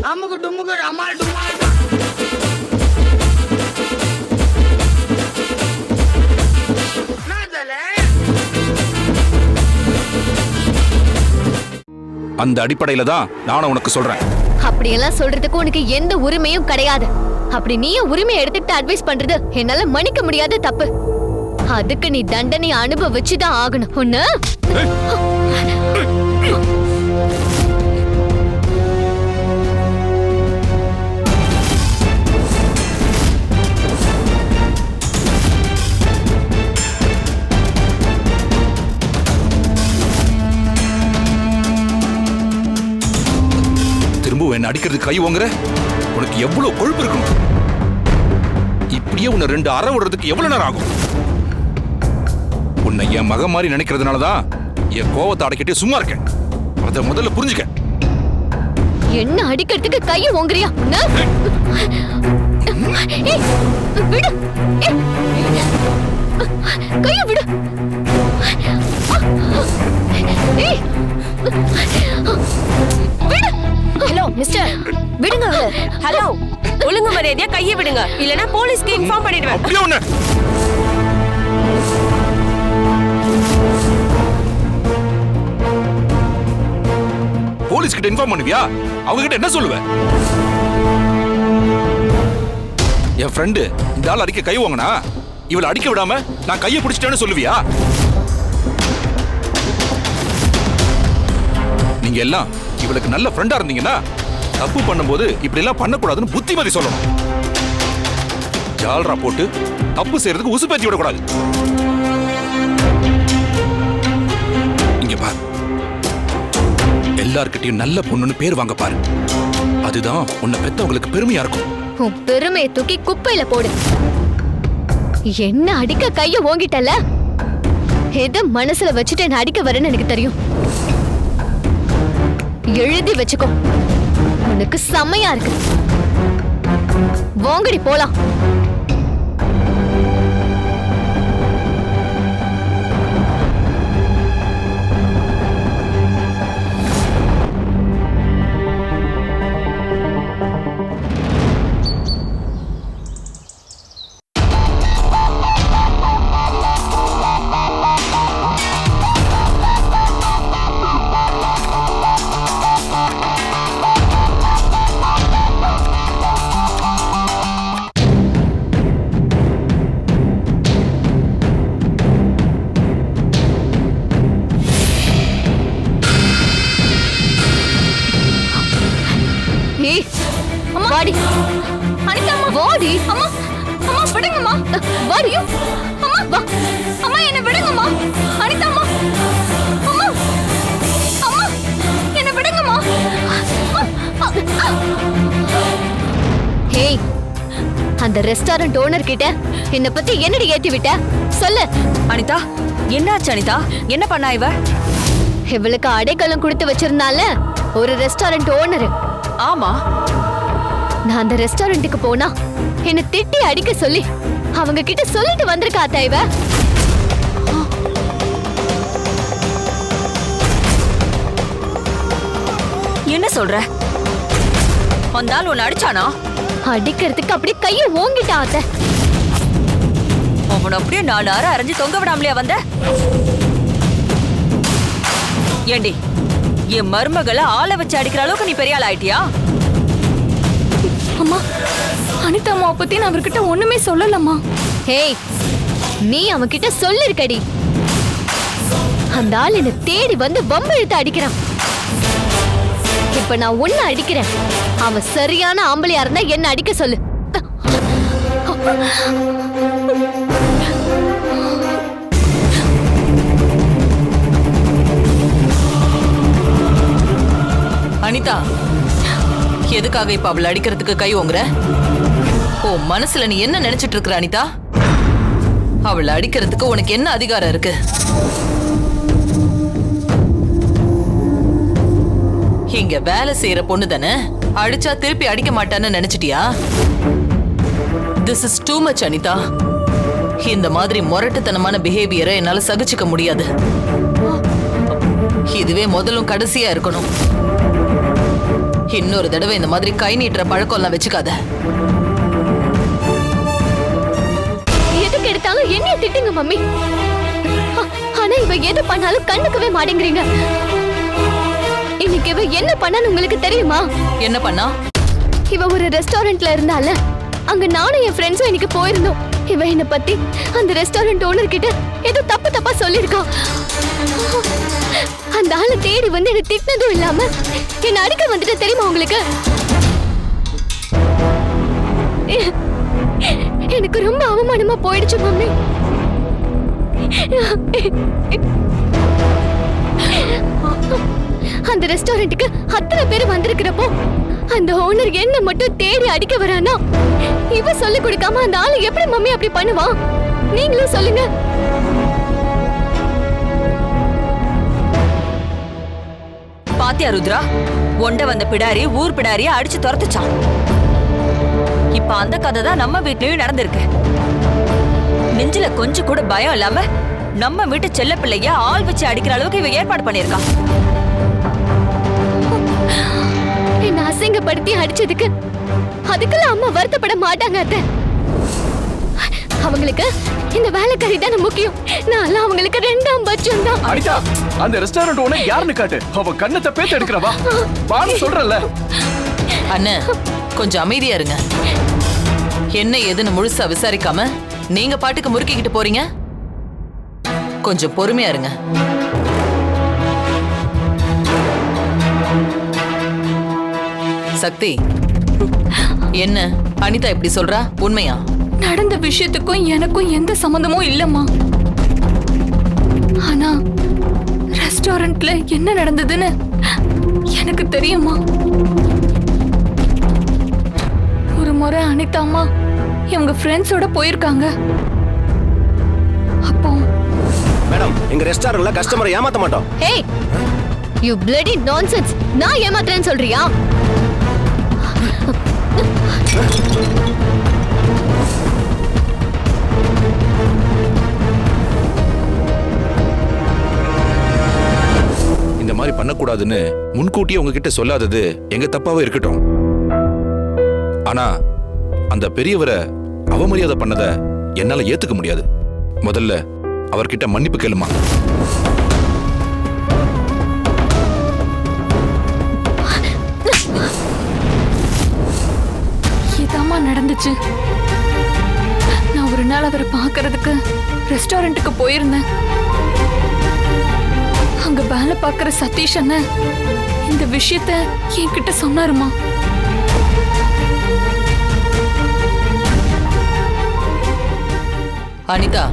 அமுக்கு டுமுக்கு அம்மாள் டுமாள். அந்த அடிப்படையில தான் நானும் உனக்கு சொல்றேன். அப்படியெல்லாம் சொல்றதுக்கு உனக்கு எந்த உரிமையும் கிடையாது. அப்படி நீயும் உரிமை எடுத்துக்கிட்டு அட்வைஸ் பண்றது என்னால மன்னிக்க முடியாத தப்பு. அதுக்கு நீ தண்டனை அனுபவிச்சுதான் ஆகணும். ஒண்ணு திரும்ப என்ன அடிக்கிறதுக்கு கை ஓங்குற? உனக்கு எவ்வளவு கொழுப்பு இருக்கணும்? இப்படியே உன்னை 2 அறை விடுறதுக்கு எவ்வளவு நேரம் ஆகும்? உன்னை என் மகன் மாதிரி நினைக்கிறதுனாலதான் என் கோவத்தை அடக்கிட்டே சும்மா இருக்கேன். அதை முதல்ல புரிஞ்சுக்க. என்ன அடிக்கிறதுக்கு கைய ஓங்குறியா? விடு, கைய விடு. ஹலோ மிஸ்டர், விடுங்க. ஹலோ, ஒழுங்கு மரியாதையா கையை விடுங்க, இல்லனா போலீஸ்க்கு இன்ஃபார்ம் பண்ணிடுவேன். அப்படியே ஒண்ணு. போலீஸ் கிட்ட இன்ஃபார்ம் பண்ணுவியா? அவங்க கிட்ட என்ன சொல்லுவ? என் ஃப்ரெண்டு இந்த ஆள் அடிக்க கை வாங்கினா இவளை அடிக்க விடாம நான் கையை பிடிச்சிட்டேன்னு சொல்லுவியா? நீங்க எல்லாம் இவளுக்கு நல்ல ஃப்ரெண்டா இருந்தீங்கன்னா தப்பு பண்ணும்போது இப்படி எல்லாம் பண்ணக்கூடாதுன்னு புத்திமதி சொல்லணும். ஜால்ரா போட்டு தப்பு செய்யறதுக்கு உசுப்பேத்தி விடக்கூடாது. இங்க பாரு, எல்லார்கிட்டயும் நல்ல பொண்ணுன்னு பேர் வாங்க பாரு. அதுதான் உன்னை பெத்தவங்களுக்கு பெருமையா இருக்கும். உன் பெருமையை தூக்கி குப்பையில போடு. என்ன அடிக்க கைய ஓங்கிட்டல? எதை மனசுல வச்சுட்டு என்ன அடிக்க வரேன்னு எனக்கு தெரியும். எழுதி வச்சுக்கோ, உனக்கு செம்மையா இருக்கு. வாங்கடி போலாம். வாடி அனிதா, அம்மா வாடி. அம்மா அம்மா விடுங்கம்மா, வாடி. அம்மா வா, அம்மா என்ன விடுங்கம்மா. அனிதா அம்மா, அம்மா அம்மா என்ன விடுங்கம்மா. ஹேய், அந்த ரெஸ்டாரண்ட் ஓனர் கிட்ட என்ன பத்தி என்னடி ஏத்தி விட்ட? சொல்லு அனிதா. என்னாச்சு அனிதா? என்ன பண்ணா இவ? இவளுக்கு அடைக்கலம் கொடுத்து வச்சிருந்தால ஒரு ரெஸ்டாரண்ட் ஓனர். ஆமா, நான் அந்த ரெஸ்டாரண்ட்டுக்கு போனா என்ன திட்டி அடிக்க சொல்லி அவங்க கிட்ட சொல்லிட்டு வந்திருக்கா அத்தா இவ. என்ன சொல்ற? வந்தால் உன்னை அடிச்சானா? அடிக்கிறதுக்கு அப்படியே கைய ஓங்கிட்டா அத்தை. அவன் அப்படியே 4 அரை அரைஞ்சு தொங்க விடாமலையா வந்த? ஏண்டி, என் மருமகளை ஆளை வச்சு அடிக்கிற அளவுக்கு நீ பெரிய ஆள் ஆயிட்டியா? அம்மா, அனிதா அம்மா பத்தி நான் அவர்கிட்ட ஒண்ணுமே சொல்லலம்மா. ஹேய், நீ அவன்கிட்ட சொல்லிருக்கடி. அந்த ஆள் என்ன தேடி வந்து வம்பு இழுத்து அடிக்கிறான். இப்ப நான் உன்னை அடிக்கிறேன். அவன் சரியான ஆம்பளையா இருந்தா என்ன அடிக்க சொல்லு. அனிதா, எதுக்காக இப்ப அவளை அடிக்கிறதுக்கு கை ஓங்குற? ஓ மனசுல நீ என்ன நினைச்சிட்டு இருக்கிற அனிதா? அவளை அடிக்கிறதுக்கு உனக்கு என்ன அதிகாரம் இருக்கு? இங்க வேலை செய்யற பொண்ணு தானே, அடிச்சா திருப்பி அடிக்க மாட்டான்னு நினைச்சிட்டியா? This is too much Anitha. இந்த மாதிரி முரட்டுத்தனமான பிஹேவியரை என்னால சகிச்சுக்க முடியாது. இதுவே முதலும் கடைசியா இருக்கணும். இன்னொரு தடவை இந்த மாதிரி கை நீட்டுற பழக்கம் எல்லாம் வச்சுக்காத. எதுக்கு எடுத்தாலும் என்னைய திட்டுங்க மம்மி. ஆனா இவ எது பண்ணாலும் கண்டுக்கவே மாட்டேங்கிறீங்க. இன்னைக்கு இவ என்ன பண்ணான்னு உங்களுக்கு தெரியுமா? என்ன பண்ணா? இவ ஒரு ரெஸ்டாரண்ட்ல இருந்தால அங்க நானும் என் ஃப்ரெண்ட்ஸும் இன்னைக்கு போயிருந்தோம். இவ என்ன பத்தி அந்த ரெஸ்டாரண்ட் ஓனர் கிட்ட ஏதோ தப்பா சொல்லிருக்கா. அந்த ஆளை தேடி வந்து என்ன திட்டினதும் இல்லாம என்ன அடிக்க வந்துட்டு தெரியுமா உங்களுக்கு? எனக்கு ரொம்ப அவமானமா போயிடுச்சு மம்மி. அந்த ரெஸ்டாரண்ட்டுக்கு அத்தனை பேர் வந்திருக்கிறப்போ அந்த ஓனர் என்ன மட்டும் தேடி அடிக்க வரானா? இவ சொல்லி கொடுக்காம அந்த ஆளு எப்படி மம்மி அப்படி பண்ணுவான்? நீங்களே சொல்லுங்க. பாத்தியா ருத்ரா, ஒண்ட வந்த பிடாரி ஊர் பிடாரிய அடிச்சு துரத்துச்சான். இப்ப அந்த கதை தான் நம்ம வீட்லயும் நடந்திருக்கு. நெஞ்சில கொஞ்சம் கூட பயம் இல்லாம நம்ம வீட்டு செல்ல பிள்ளைய ஆள் வச்சு அடிக்கிற அளவுக்கு இவ ஏற்பாடு பண்ணிருக்கா. என்ன அசிங்கப்படுத்தி அடிச்சதுக்கு அதுக்கெல்லாம் அம்மா வருத்தப்பட மாட்டாங்க அத்தை. அவங்களுக்கு இந்த வேலைக்காரி தானே முக்கியம். நான் அவங்களுக்கு 2ஆம் பட்சம் தான். அனிதா, அந்த ரெஸ்டாரண்ட் ஓனர் யாருன்னு காட்டு. அவ கண்ணத்தை பேத்து எடுக்கிறவா வான்னு சொல்றல. அண்ணே, கொஞ்சம் அமைதியா இருங்க. என்ன ஏதுன்னு முழுசா விசாரிக்காம நீங்க பாட்டுக்கு முறுக்கிக்கிட்டு போறீங்க. கொஞ்சம் பொறுமையா இருங்க. சக்தி, என்ன அனிதா இப்படி சொல்றா? உண்மையா? நடந்த விஷயத்துக்கும் எனக்கும் எந்த சம்பந்தமும் இல்லம்மா. ஆனா ரெஸ்டாரண்ட்ல என்ன நடந்ததுன்னு எனக்கு தெரியுமா? ஒரு முறை அனிதா அம்மா இவங்க ஃப்ரெண்ட்ஸோட போயிருக்காங்க. அப்போ மேடம், எங்க ரெஸ்டாரண்ட்ல கஸ்டமரை ஏமாத்த மாட்டோம். Hey, you bloody nonsense. நான் ஏமாத்துறேன்னு சொல்றியா? இந்த மாதிரி பண்ணக்கூடாதுன்னு முன்கூட்டியே உங்ககிட்ட சொல்லாதது எங்க தப்பாவே இருக்கட்டும். ஆனா அந்த பெரியவரை அவமரியாதை பண்ணத என்னால ஏத்துக்க முடியாது. முதல்ல அவர்கிட்ட மன்னிப்பு கேளுமா. இதாம்மா நடந்துச்சு. நான் ஒரு நாள் அவரை பார்க்கறதுக்கு ரெஸ்டாரண்ட்டுக்கு போயிருந்தேன். அங்க வேலை பார்க்கிற சதீஷ் அண்ணன் இந்த விஷயத்த என்கிட்ட சொன்னாருமா. அனிதா,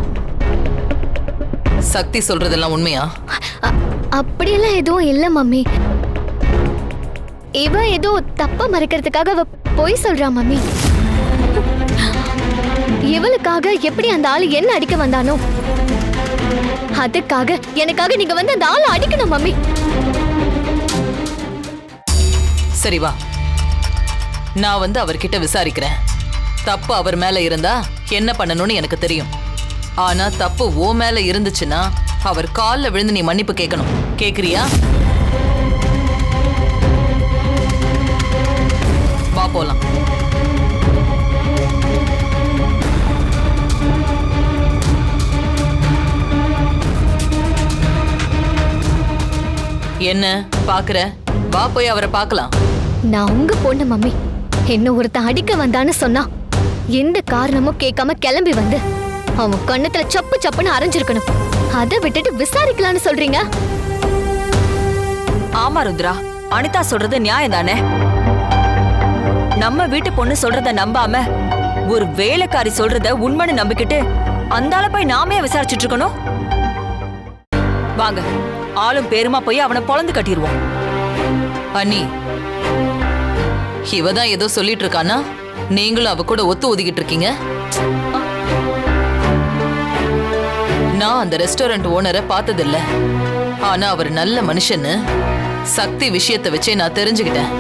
சக்தி சொல்றதெல்லாம் உண்மையா? அப்படியெல்லாம் எதுவும் இல்ல மம்மி. இவ ஏதோ தப்பா மறைக்கிறதுக்காக அவ பொய் சொல்றா மம்மி. இவளுக்காக எப்படி அந்த ஆளு என்ன அடிக்க வந்தானோ அதுக்காக எனக்காக நீங்க வந்து அந்த ஆளை அடிக்கணும் மம்மி. சரி வா, நான் வந்து அவர்கிட்ட விசாரிக்கிறேன். தப்பு அவர் மேல இருந்தா என்ன பண்ணணும்னு எனக்கு தெரியும். ஆனா தப்பு ஓ மேல இருந்துச்சுன்னா அவர் கால்ல விழுந்து நீ மன்னிப்பு கேட்கணும். கேக்குறியா? வா போலாம். என்ன பாக்குற? வா போய் அவரை பார்க்கலாம். நான் உங்க பொண்ணு மம்மி. என்ன ஒருத்தன் அடிக்க வந்தான்னு சொன்னா எந்த காரணமும் கேட்காம கிளம்பி வந்து அவன் கண்ணத்துல சப்பு சப்புன்னு அரைஞ்சிருக்கணும். அதை விட்டுட்டு விசாரிக்கலான்னு சொல்றீங்க? ஆமா ருத்ரா, அனிதா சொல்றது நியாயம் தானே. நம்ம வீட்டு பொண்ணு சொல்றத நம்பாம ஒரு வேலைக்காரி சொல்றத உண்மைன்னு நம்பிக்கிட்டு அந்த ஆளை போய் நாமே விசாரிச்சுட்டு இருக்கணும். வாங்க, ஆளும் பேருமா போய் அவனை பொளந்து கட்டிடுவோம். அண்ணி, இவதான் ஏதோ சொல்லிட்டு இருக்கானா? நீங்களும் அவ கூட ஒத்து ஒதுக்கிட்டு இருக்கீங்க. நான் அந்த ரெஸ்டாரண்ட் ஓனரை பார்த்ததில்ல. ஆனா அவர் நல்ல மனுஷன்னு சக்தி விஷயத்தை வச்சே நான் தெரிஞ்சுக்கிட்டேன்.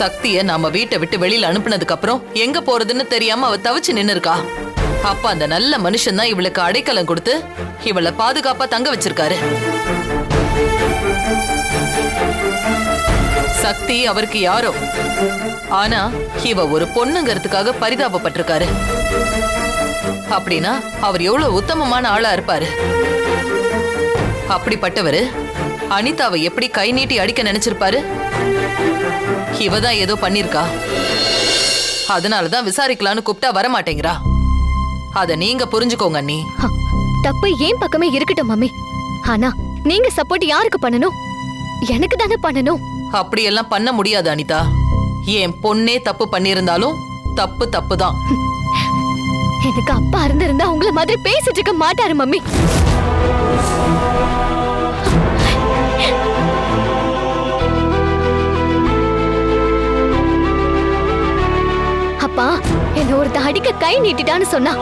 சக்திய நாம வீட்டை விட்டு வெளியில அனுப்புனதுக்கு அப்புறம் எங்க போறதுன்னு தெரியாம அவ தவிச்சு நின்னு இருக்கா. அப்ப அந்த நல்ல மனுஷன் தான் இவளுக்கு அடைக்கலம் கொடுத்து இவளை பாதுகாப்பா தங்க வச்சிருக்காரு. சக்தி அவருக்கு யாரோ, ஆனா இவ ஒரு பொண்ணுங்கிறதுக்காக பரிதாபப்பட்டிருக்காரு. அப்படின்னா அவர் எவ்வளவு உத்தமமான ஆளா இருப்பாரு. அப்படிப்பட்டவரு அனிதாவை எப்படி கை நீட்டி அடிக்க நினைச்சிருப்பாரு? இவதான் ஏதோ பண்ணிருக்கா. அதனாலதான் விசாரிக்கலான்னு கூப்பிட்டா வரமாட்டேங்கிறா. அத நீங்க புரிஞ்சுக்கோங்க அண்ணி. தப்பு ஏன் பக்கமே இருக்கட்டும் மம்மி. ஆனா நீங்க சப்போர்ட் யாருக்கு பண்ணணும்? எனக்கு தானே பண்ணணும். அப்படியெல்லாம் பண்ண முடியாது அனிதா. என் பொண்ணே தப்பு பண்ணிருந்தாலும் தப்பு தப்பு தான். எனக்கு அப்பா இருந்திருந்தா உங்களை மாதிரி பேசிட்டு இருக்க மாட்டாரு மம்மி. அப்பா என்ன ஒருத்த அடிக்க கை நீட்டிட்டான்னு சொன்னா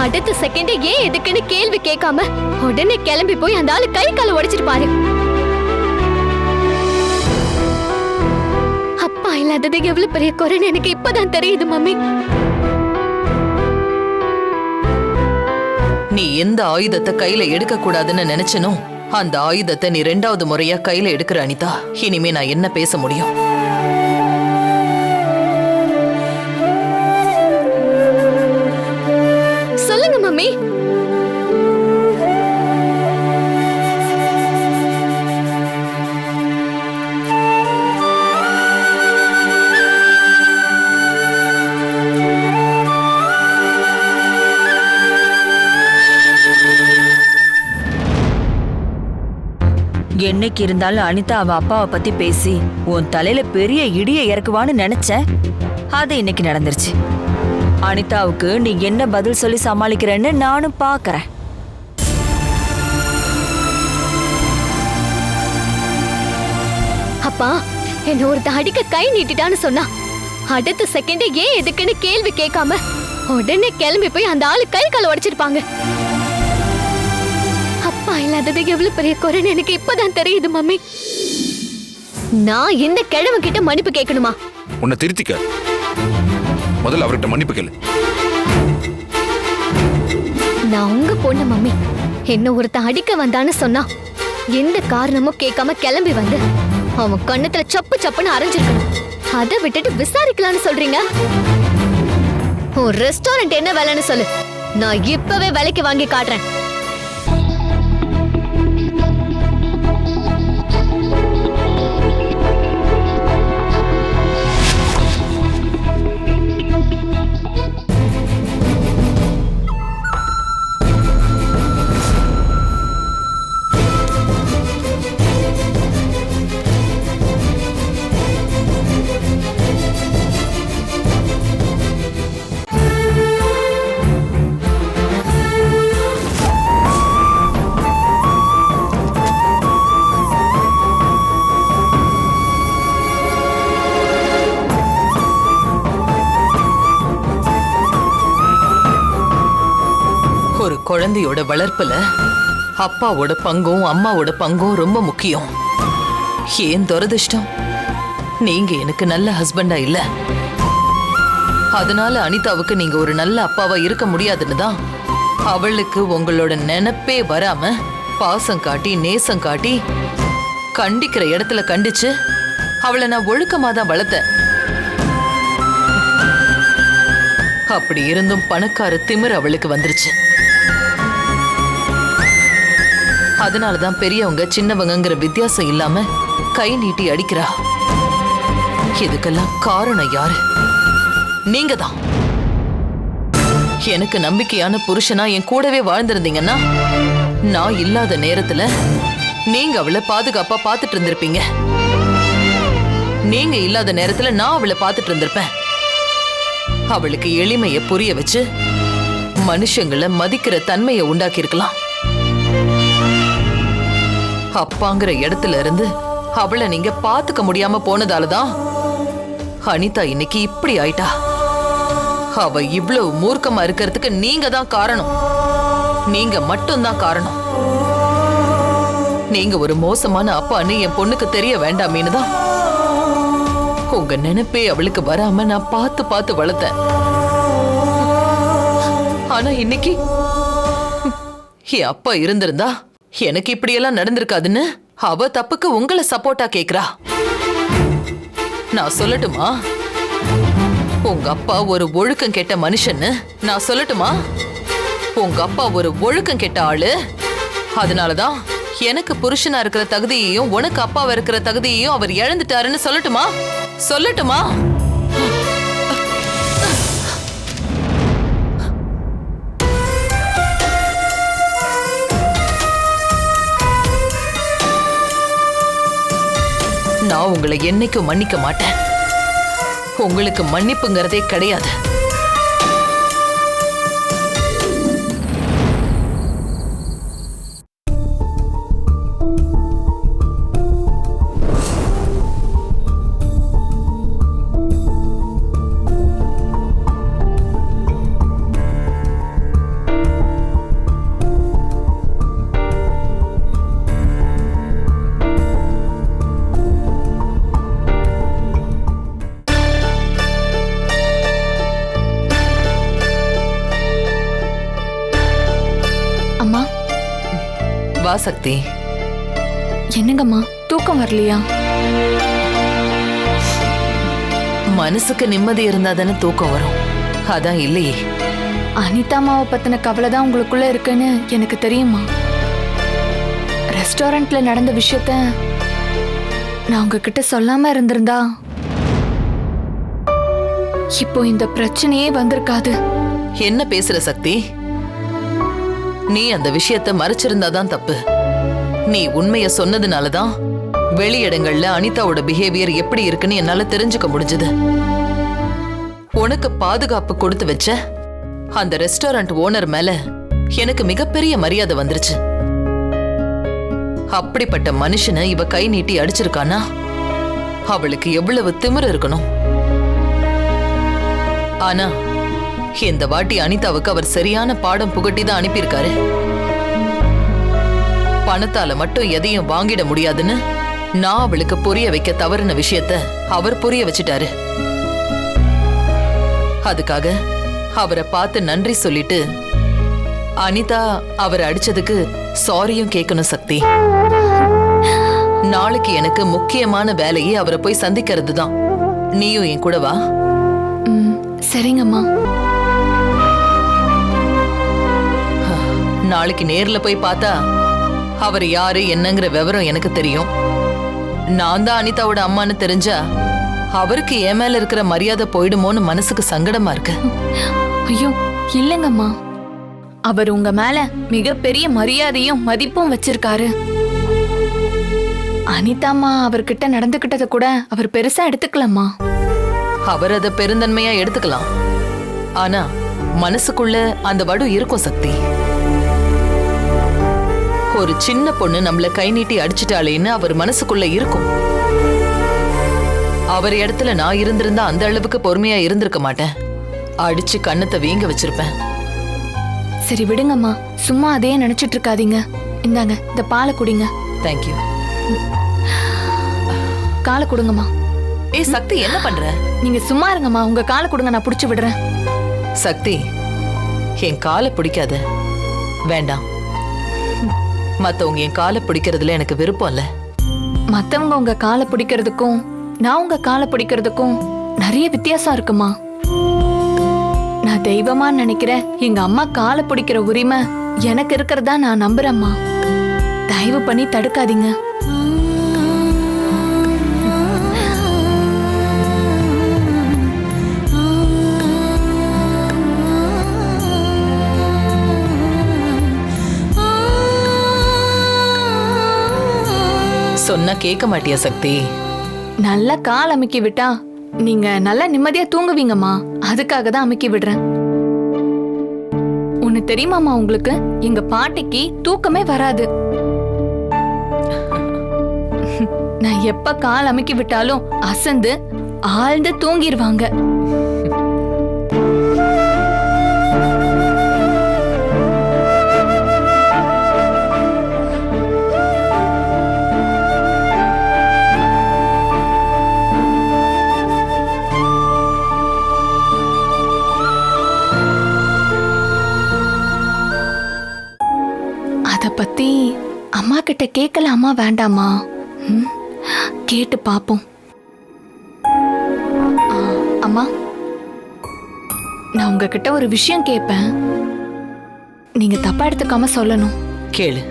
அடுத்த செகண்ட் ஏன் எதுக்குன்னு கேள்வி கேட்காம உடனே கிளம்பி போய் அந்த ஆளு கை கால உடைச்சிட்டு பாரு. அப்பா இல்லாதது எவ்வளவு பெரிய குறைன்னு எனக்கு இப்பதான் தெரியுது மம்மி. நீ எந்த ஆயுதத்தை கையில எடுக்க கூடாதுன்னு நினைச்சனோ அந்த ஆயுதத்தை நீ 2வது முறையா கையில எடுக்கிற அனிதா. இனிமே நான் என்ன பேச முடியும்? சொல்லுங்க மம்மி. என்னைக்கு இருந்தாலும் அனிதா அவ அப்பாவை பத்தி பேசி உன் தலையில பெரிய இடியை இறக்குவான்னு நினைச்சேன். அது இன்னைக்கு நடந்துருச்சு. அனிதாவுக்கு நீ என்ன பதில் சொல்லி சமாளிக்கிறேன்னு நானும் பாக்குறேன். அப்பா என்ன ஒருத்த அடிக்க கை நீட்டிட்டான்னு சொன்னா அடுத்த செகண்ட் ஏன் எதுக்குன்னு கேள்வி கேட்காம உடனே கிளம்பி போய் அந்த ஆளு கை கால உடைச்சிருப்பாங்க. அப்பா இல்லாதது எவ்வளவு பெரிய குறைன்னு எனக்கு இப்பதான் தெரியுது மம்மி. நான் இந்த கிழமை கிட்ட மன்னிப்பு கேட்கணுமா? உன்னை திருத்திக்க. முதல்ல அவர்கிட்ட மன்னிப்பு கேளு. நான் உங்க பொண்ணு மம்மி. என்ன ஒருத்த அடிக்க வந்தான்னு சொன்னா எந்த காரணமும் கேட்காம கிளம்பி வந்து அவன் கண்ணத்துல சப்பு சப்புன்னு அரைஞ்சிருக்கணும். அதை விட்டுட்டு விசாரிக்கலான்னு சொல்றீங்க? உன் ரெஸ்டாரண்ட் என்ன வேலைன்னு சொல்லு, நான் இப்பவே விலைக்கு வாங்கி காட்டுறேன். குழந்தையோட வளர்ப்புல அப்பாவோட பங்கும் அம்மாவோட பங்கும் ரொம்ப முக்கியம். ஏன் துரதிர்ஷ்டம், நீங்க எனக்கு நல்ல ஹஸ்பண்டா இல்ல. அதனால அனிதாவுக்கு நீங்க ஒரு நல்ல அப்பாவா இருக்க முடியாதுன்னு தான் அவளுக்கு உங்களோட நினைப்பே வராம பாசம் காட்டி நேசம் காட்டி கண்டிக்கிற இடத்துல கண்டிச்சு அவளை நான் ஒழுக்கமா தான் வளர்த்தேன். அப்படி இருந்தும் பணக்கார திமிர் அவளுக்கு வந்துருச்சு. அதனாலதான் பெரியவங்க சின்னவங்கிற வித்தியாசம் இல்லாம கை நீட்டி அடிக்கிறா. இதுக்கெல்லாம் காரணம் யாரு? நீங்க தான். எனக்கு நம்பிக்கையான புருஷனா என் கூடவே வாழ்ந்திருந்தீங்கன்னா நான் இல்லாத நேரத்துல நீங்க அவளை பாதுகாப்பா பாத்துட்டு இருந்திருப்பீங்க. நீங்க இல்லாத நேரத்துல நான் அவளை பாத்துட்டு இருந்திருப்பேன். அவளுக்கு எளிமைய புரிய வச்சு மனுஷங்களை மதிக்கிற தன்மையை உண்டாக்கி இருக்கலாம். அப்பாங்கிற இடத்துல இருந்து அவளை நீங்க பாத்துக்க முடியாம போனதாலதான் அனிதா இன்னைக்கு இப்படி ஆயிட்டா. அவ இவ்வளவு மூர்க்கமா இருக்கிறதுக்கு நீங்க தான் காரணம். நீங்க மட்டும்தான் காரணம். நீங்க ஒரு மோசமான அப்பான்னு என் பொண்ணுக்கு தெரிய வேண்டாமேன்னு தான் உங்க நினைப்பே அவளுக்கு வராம நான் பார்த்து பார்த்து வளர்த்தேன். ஆனா இன்னைக்கு என் அப்பா இருந்திருந்தா எனக்கு இப்படியெல்லாம் நடந்திருக்காதுன்னு அவ தப்புக்கு உங்களை சப்போர்ட்டா கேக்குறா. நான் சொல்லட்டுமா உங்க அப்பா ஒரு ஒழுக்கம் கெட்ட மனுஷன்னு? நான் சொல்லட்டுமா உங்க அப்பா ஒரு ஒழுக்கம் கெட்ட ஆளு? அதனாலதான் எனக்கு புருஷனா இருக்கிற தகுதியையும் உனக்கு அப்பாவா இருக்கிற தகுதியையும் அவர் இழந்துட்டாருன்னு சொல்லட்டுமா? சொல்லட்டுமா? நான் உங்களை என்னைக்கும் மன்னிக்க மாட்டேன். உங்களுக்கு மன்னிப்புங்கிறதே கிடையாது. வா சக்தி. என்னங்கம்மா தூக்கம் வரலையா? மனசுக்கு நிம்மதி இருந்தா தானே தூக்கம் வரும். அதான் இல்லையே. அனிதா அம்மாவை பத்தின கவலை தான் உங்களுக்குள்ள இருக்குன்னு எனக்கு தெரியுமா? ரெஸ்டாரண்ட்ல நடந்த விஷயத்த நான் உங்ககிட்ட சொல்லாம இருந்திருந்தா இப்போ இந்த பிரச்சனையே வந்திருக்காது. என்ன பேசுற சக்தி? நீ அந்த விஷயத்த மறைச்சிருந்தாதான் தப்பு. நீ உண்மைய சொன்னதுனாலதான் வெளியிடங்கள்ல அனிதாவோட பிஹேவியர் எப்படி இருக்குன்னு என்னால தெரிஞ்சுக்க முடிஞ்சது. உனக்கு பாதுகாப்பு கொடுத்து வச்ச அந்த ரெஸ்டாரண்ட் ஓனர் மேல எனக்கு மிகப்பெரிய மரியாதை வந்துருச்சு. அப்படிப்பட்ட மனுஷனை இவ கை நீட்டி அடிச்சிருக்கானா அவளுக்கு எவ்வளவு திமிரு இருக்கணும். ஆனா இந்த வாட்டி அனிதாவுக்கு அவர் சரியான பாடம் புகட்டி தான் அனுப்பியிருக்காரு. பணத்தால மட்டும் எதையும் வாங்கிட முடியாதுன்னு நான் அவளுக்கு புரிய வைக்க தவறின விஷயத்த அவர் புரிய வச்சிட்டாரு. அதுக்காக அவரை பார்த்து நன்றி சொல்லிட்டு அனிதா அவரை அடிச்சதுக்கு சாரியும் கேட்கணும் சக்தி. நாளைக்கு எனக்கு முக்கியமான வேலையே அவரை போய் சந்திக்கிறது தான். நீயும் என் கூட வா. சரிங்கம்மா. நாளைக்கு நேர்ல போய் பார்த்தா அவர் யாரு என்னங்கிற விவரம் எனக்கு தெரியும். நான் தான் அனிதாவோட அம்மான்னு தெரிஞ்சா அவருக்கு என் மேல இருக்கிற மரியாதை போயிடுமோன்னு மனசுக்கு சங்கடமா இருக்கு. ஐயோ இல்லங்கம்மா, அவர் உங்க மேல மிகப்பெரிய மரியாதையும் மதிப்பும் வச்சிருக்காரு. அனிதாம்மா அவர்கிட்ட நடந்துகிட்டத கூட அவர் பெருசா எடுத்துக்கலாமா? அவர் அதை பெருந்தன்மையா எடுத்துக்கலாம். ஆனா மனசுக்குள்ள அந்த வடு இருக்கும் சக்தி. ஒரு சின்ன பொண்ணு நம்மள கை நீட்டி அடிச்சிட்டாளேன்னு அவர் மனசுக்குள்ள இருக்கும். அவர் இடத்துல நான் இருந்திருந்தா அந்த அளவுக்கு பொறுமையா இருந்திருக்க மாட்டேன். அடிச்சு கண்ணத்தை வீங்க வச்சிருப்பேன். சரி விடுங்கம்மா, சும்மா அதையே நினைச்சிட்டு இருக்காதீங்க. இந்தாங்க இந்த பாலை குடிங்க. தேங்க்யூ. காலை கொடுங்கம்மா. ஏய் சக்தி, என்ன பண்ற? நீங்க சும்மா இருங்கம்மா, உங்க காலை கொடுங்க, நான் புடிச்சு விடுறேன். சக்தி, என் காலை பிடிக்காத. வேண்டாம். மத்தவங்க என் காலை பிடிக்கிறதுல எனக்கு விருப்பம் இல்ல. மத்தவங்க உங்க காலை பிடிக்கிறதுக்கும் நான் உங்க காலை பிடிக்கிறதுக்கும் நிறைய வித்தியாசம் இருக்குமா? நான் தெய்வமா நினைக்கிறேன் எங்க அம்மா காலை பிடிக்கிற உரிமை எனக்கு இருக்கிறதா நான் நம்புறேம்மா. தயவு பண்ணி தடுக்காதீங்க. சொன்னா கேட்க மாட்டியா சக்தி? நல்லா கால் அமுக்கி விட்டா நீங்க நல்லா நிம்மதியா தூங்குவீங்கம்மா. அதுக்காக தான் அமுக்கி விடுறேன். ஒண்ணு தெரியுமாமா உங்களுக்கு, எங்க பாட்டிக்கு தூக்கமே வராது. நான் எப்ப கால் அமுக்கி விட்டாலும் அசந்து ஆழ்ந்து தூங்கிடுவாங்க. கிட்ட கேட்கலாமா வேண்டாமா? ம், கேட்டு பாப்போம். அம்மா, நான் உங்ககிட்ட ஒரு விஷயம் கேட்பேன், நீங்க தப்பா எடுத்துக்காம சொல்லணும். கேளு.